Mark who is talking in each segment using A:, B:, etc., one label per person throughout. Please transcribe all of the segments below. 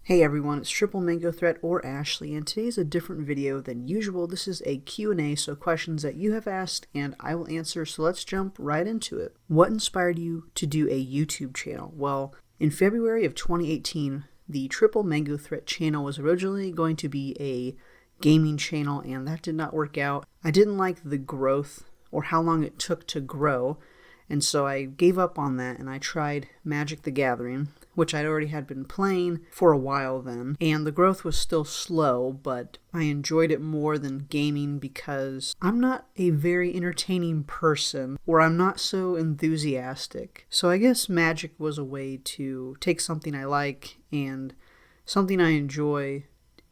A: Hey everyone, it's Triple Mango Threat or Ashley, and today's a different video than usual. This is a Q&A, so questions that you have asked and I will answer, so let's jump right into it. What inspired you to do a YouTube channel? Well, in February of 2018, the Triple Mango Threat channel was originally going to be a gaming channel, and that did not work out. I didn't like the growth or how long it took to grow, and so I gave up on that and I tried Magic the Gathering, which I'd already had been playing for a while then, and the growth was still slow, but I enjoyed it more than gaming because I'm not a very entertaining person, or I'm not so enthusiastic. So I guess Magic was a way to take something I like and something I enjoy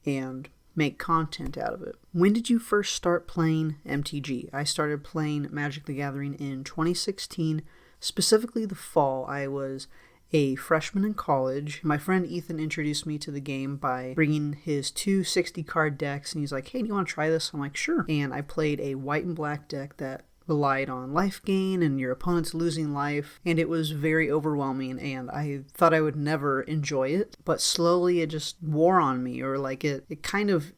A: and make content out of it. When did you first start playing MTG? I started playing Magic the Gathering in 2016, specifically the fall. I was a freshman in college. My friend Ethan introduced me to the game by bringing his two 60-card decks, and he's like, hey, do you want to try this? I'm like, sure. And I played a white and black deck that relied on life gain and your opponent's losing life, and it was very overwhelming, and I thought I would never enjoy it, but slowly it just wore on me, or like it kind of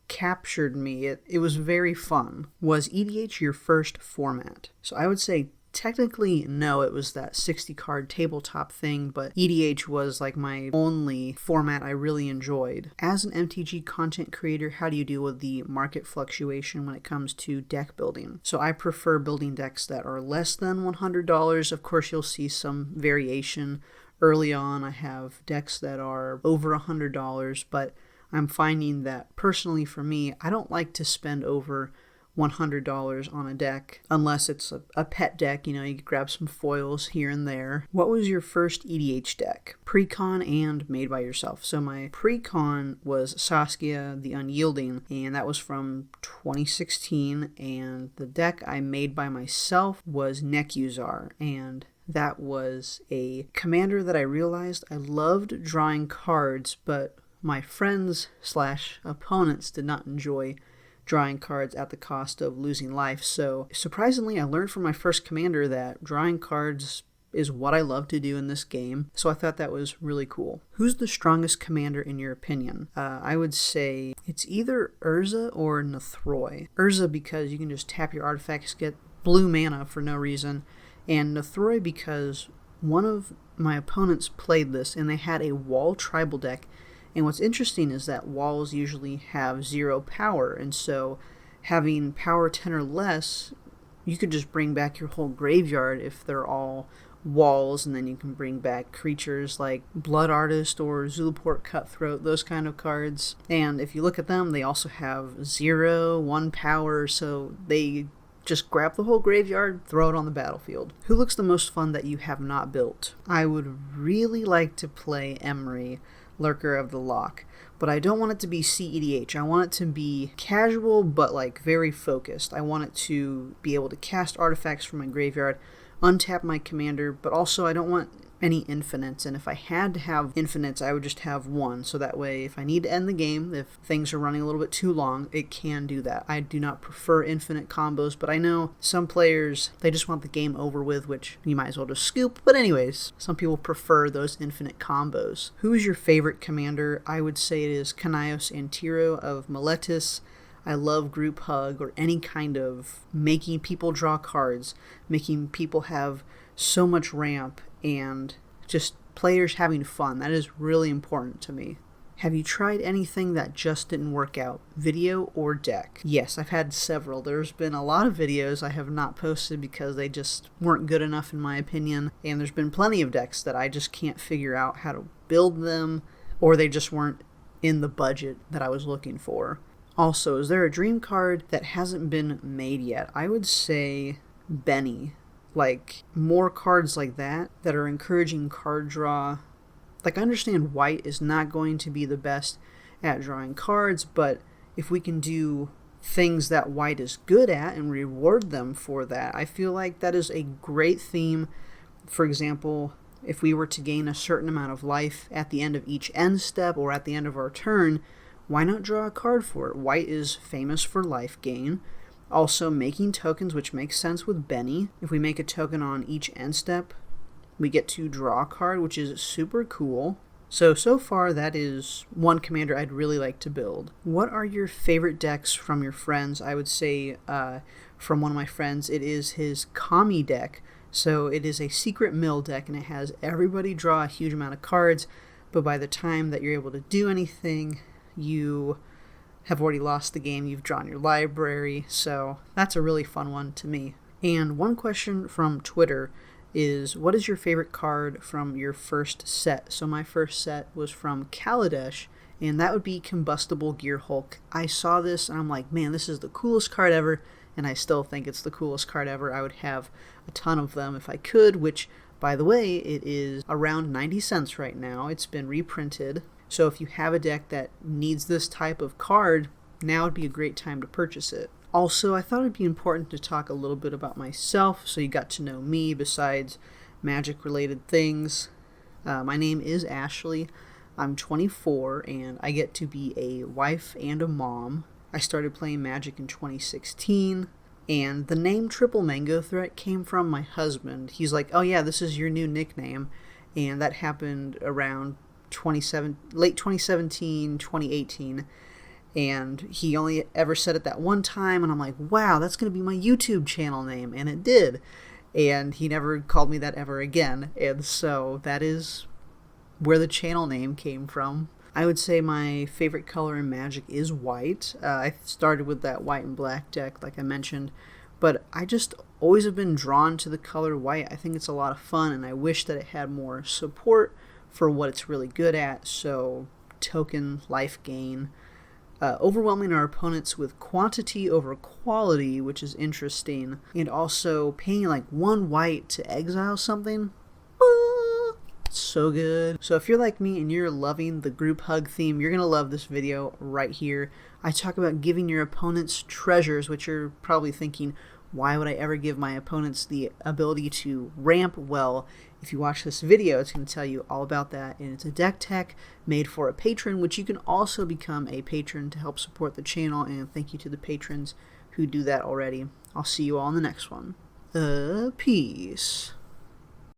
A: captured me. It was very fun. Was EDH your first format? So I would say technically, no, it was that 60-card tabletop thing, but EDH was like my only format I really enjoyed. As an MTG content creator, how do you deal with the market fluctuation when it comes to deck building? So I prefer building decks that are less than $100. Of course, you'll see some variation. Early on, I have decks that are over $100, but I'm finding that personally for me, I don't like to spend over $100 on a deck unless it's a pet deck. You know, you could grab some foils here and there. What was your first EDH deck? Pre-con and made by yourself. So my pre-con was Saskia the Unyielding, and that was from 2016, and the deck I made by myself was Nekuzar, and that was a commander that I realized I loved drawing cards, but my friends / opponents did not enjoy drawing cards at the cost of losing life. So surprisingly, I learned from my first commander that drawing cards is what I love to do in this game. So I thought that was really cool. Who's the strongest commander in your opinion? I would say it's either Urza or Nethroi. Urza because you can just tap your artifacts, get blue mana for no reason, and Nethroi because one of my opponents played this and they had a wall tribal deck. And what's interesting is that walls usually have 0 power, and so having power 10 or less, you could just bring back your whole graveyard if they're all walls, and then you can bring back creatures like Blood Artist or Zulaport Cutthroat, those kind of cards. And if you look at them, they also have 0, 1 power, so they just grab the whole graveyard, throw it on the battlefield. Who looks the most fun that you have not built? I would really like to play Emery, Lurker of the Loch, but I don't want it to be CEDH. I want it to be casual, but like very focused. I want it to be able to cast artifacts from my graveyard, untap my commander, but also I don't want any infinites, and if I had to have infinites, I would just have one, so that way if I need to end the game, if things are running a little bit too long, it can do that. I do not prefer infinite combos, but I know some players, they just want the game over with, which you might as well just scoop, but anyways, some people prefer those infinite combos. Who is your favorite commander? I would say it is Kanaios Antiro of Meletis. I love Group Hug, or any kind of making people draw cards, making people have so much ramp, and just players having fun. That is really important to me. Have you tried anything that just didn't work out? Video or deck? Yes, I've had several. There's been a lot of videos I have not posted because they just weren't good enough in my opinion, and there's been plenty of decks that I just can't figure out how to build them, or they just weren't in the budget that I was looking for. Also, is there a dream card that hasn't been made yet? I would say Benny. Like, more cards like that are encouraging card draw. Like, I understand white is not going to be the best at drawing cards, but if we can do things that white is good at and reward them for that, I feel like that is a great theme. For example, if we were to gain a certain amount of life at the end of each end step or at the end of our turn, why not draw a card for it? White is famous for life gain. Also, making tokens, which makes sense with Benny. If we make a token on each end step, we get to draw a card, which is super cool. So far that is one commander I'd really like to build. What are your favorite decks from your friends? I would say from one of my friends, it is his Kami deck. So it is a secret mill deck, and it has everybody draw a huge amount of cards, but by the time that you're able to do anything, you have already lost the game. You've drawn your library, so that's a really fun one to me. And one question from Twitter is, what is your favorite card from your first set? So my first set was from Kaladesh, and that would be Combustible Gear Hulk. I saw this and I'm like, man, this is the coolest card ever, and I still think it's the coolest card ever. I would have a ton of them if I could, which, by the way, it is around 90 cents right now. It's been reprinted. So if you have a deck that needs this type of card, now would be a great time to purchase it. Also, I thought it'd be important to talk a little bit about myself, so you got to know me besides Magic-related things. My name is Ashley. I'm 24, and I get to be a wife and a mom. I started playing Magic in 2016, and the name Triple Mango Threat came from my husband. He's like, oh yeah, this is your new nickname, and that happened around late 2017, 2018. And he only ever said it that one time, and I'm like, wow, that's going to be my YouTube channel name, and it did. And he never called me that ever again, and so that is where the channel name came from. I would say my favorite color in Magic is white. I started with that white and black deck, like I mentioned, but I just always have been drawn to the color white. I think it's a lot of fun, and I wish that it had more support for what it's really good at, so token, life gain, overwhelming our opponents with quantity over quality, which is interesting, and also paying like 1 white to exile something. So good. So if you're like me and you're loving the group hug theme, you're going to love this video right here. I talk about giving your opponents treasures, which you're probably thinking, why would I ever give my opponents the ability to ramp? Well, if you watch this video, it's going to tell you all about that, and it's a deck tech made for a patron, which you can also become a patron to help support the channel, and thank you to the patrons who do that already. I'll see you all in the next one. Peace.